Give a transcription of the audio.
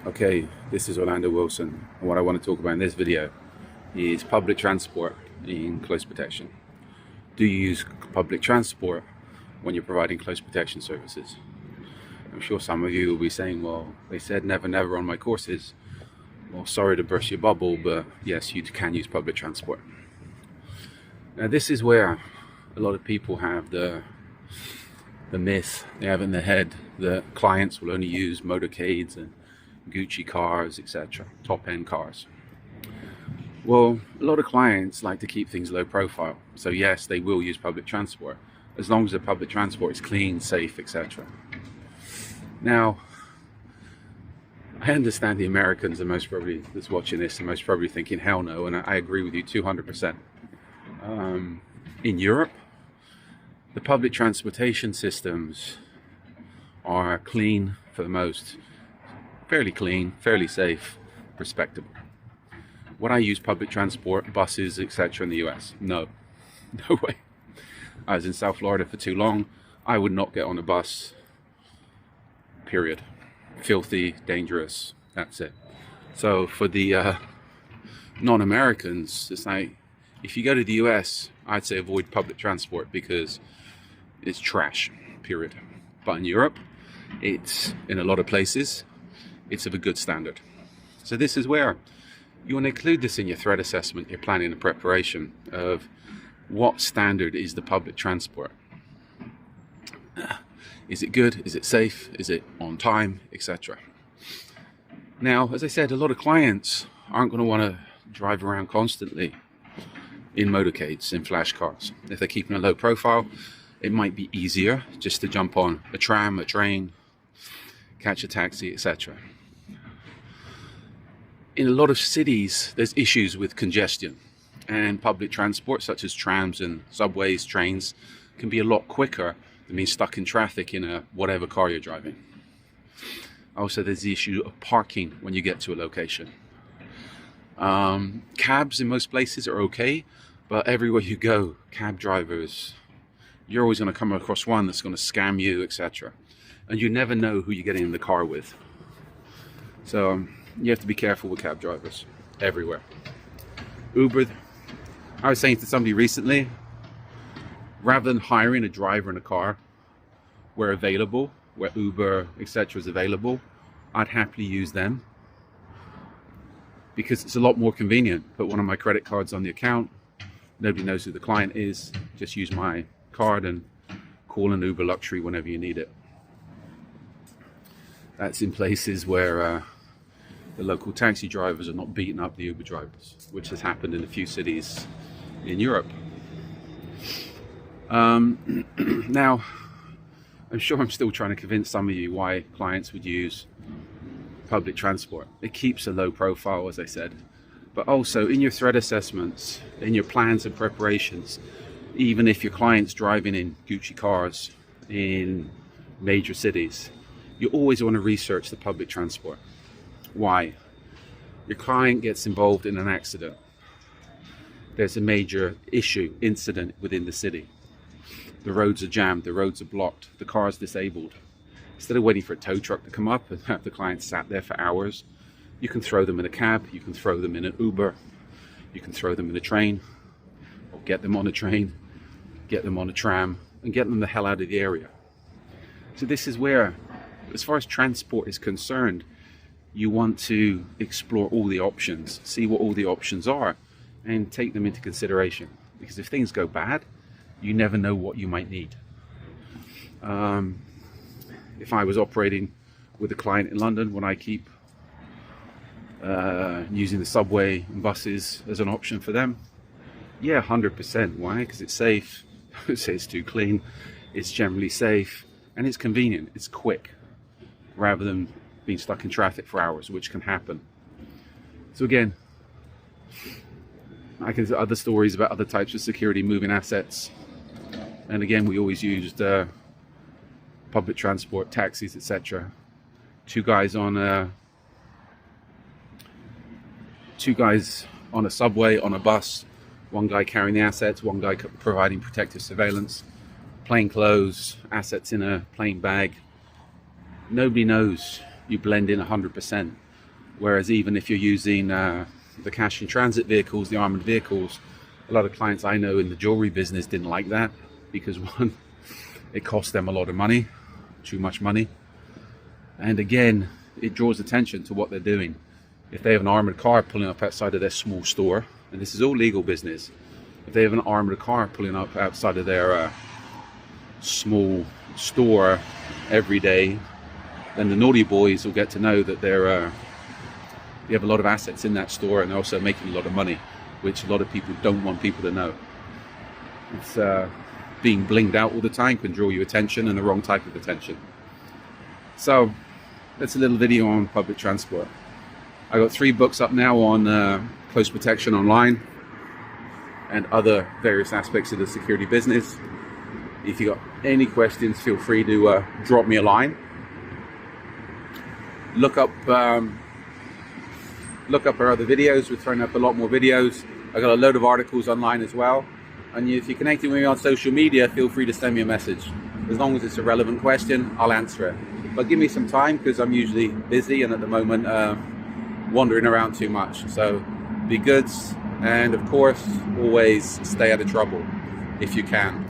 Okay, this is Orlando Wilson, and what I want to talk about in this video is public transport in close protection. Do you use public transport when you're providing close protection services? I'm sure some of you will be saying, well, they said never never on my courses. Well, sorry to burst your bubble, but yes, you can use public transport. Now this is where a lot of people have the myth they have in their head that clients will only use motorcades and Gucci cars, etc., top-end cars. Well, a lot of clients like to keep things low profile, so yes, they will use public transport as long as the public transport is clean, safe, etc. Now, I understand the Americans are most probably that's watching this are most probably thinking hell no, and I agree with you 200%. In Europe, the public transportation systems are clean for the most, fairly clean, fairly safe, respectable. Would I use public transport, buses, etc. in the US? No, no way. I was in South Florida for too long. I would not get on a bus, period. Filthy, dangerous, that's it. So for the non-Americans, it's like, if you go to the US, I'd say avoid public transport because it's trash, period. But in Europe, it's, in a lot of places, it's of a good standard. So this is where you want to include this in your threat assessment, your planning and preparation of what standard is the public transport. Is it good? Is it safe? Is it on time, etc. Now, as I said, a lot of clients aren't going to want to drive around constantly in motorcades, in flash cars. If they're keeping a low profile, it might be easier just to jump on a tram, a train, catch a taxi, etc. In a lot of cities, there's issues with congestion, and public transport such as trams and subways, trains can be a lot quicker than being stuck in traffic in a whatever car you're driving. Also, there's the issue of parking when you get to a location. Cabs in most places are okay, but everywhere you go, cab drivers, you're always going to come across one that's going to scam you, etc. And you never know who you're getting in the car with. So you have to be careful with cab drivers everywhere. Uber, I was saying to somebody recently, rather than hiring a driver in a car where available, where Uber, etc. is available, I'd happily use them because it's a lot more convenient. Put one of my credit cards on the account, nobody knows who the client is, just use my card and call an Uber Luxury whenever you need it. That's in places where the local taxi drivers are not beating up the Uber drivers, which has happened in a few cities in Europe. Now, I'm sure I'm still trying to convince some of you why clients would use public transport. It keeps a low profile, as I said, but also in your threat assessments, in your plans and preparations, even if your client's driving in Gucci cars in major cities, you always want to research the public transport. Why? Your client gets involved in an accident. There's a major issue, incident within the city. The roads are jammed, the roads are blocked, the car is disabled. Instead of waiting for a tow truck to come up and have the client sat there for hours, you can throw them in a cab, you can throw them in an Uber, you can throw them in a train, or get them on a train, get them on a tram, and get them the hell out of the area. So this is where, as far as transport is concerned, you want to explore all the options, see what all the options are, and take them into consideration. Because if things go bad, you never know what you might need. If I was operating with a client in London, would I keep using the subway and buses as an option for them? Yeah, 100%. Why? Because it's safe. I would say it's too clean. It's generally safe, and it's convenient. It's quick, rather than being stuck in traffic for hours, which can happen. So again, I can tell other stories about other types of security moving assets. And again, we always used public transport, taxis, etc. Two guys on a subway, on a bus, one guy carrying the assets, one guy providing protective surveillance, plain clothes, assets in a plain bag. Nobody knows. You blend in 100%. Whereas even if you're using the cash in transit vehicles, the armored vehicles, a lot of clients I know in the jewelry business didn't like that because one, it cost them a lot of money, too much money. And again, it draws attention to what they're doing. If they have an armored car pulling up outside of their small store, and this is all legal business, if they have an armored car pulling up outside of their small store every day, then the naughty boys will get to know that they have a lot of assets in that store, and they're also making a lot of money, which a lot of people don't want people to know. It's being blinged out all the time can draw you attention, and the wrong type of attention. So that's a little video on public transport. I got 3 books up now on close protection online and other various aspects of the security business. If you got any questions, feel free to drop me a line. Look up our other videos. We're throwing up a lot more videos. I got a load of articles online as well. And if you're connecting with me on social media, feel free to send me a message. As long as it's a relevant question, I'll answer it. But give me some time, because I'm usually busy and at the moment wandering around too much. So be good, and of course, always stay out of trouble if you can.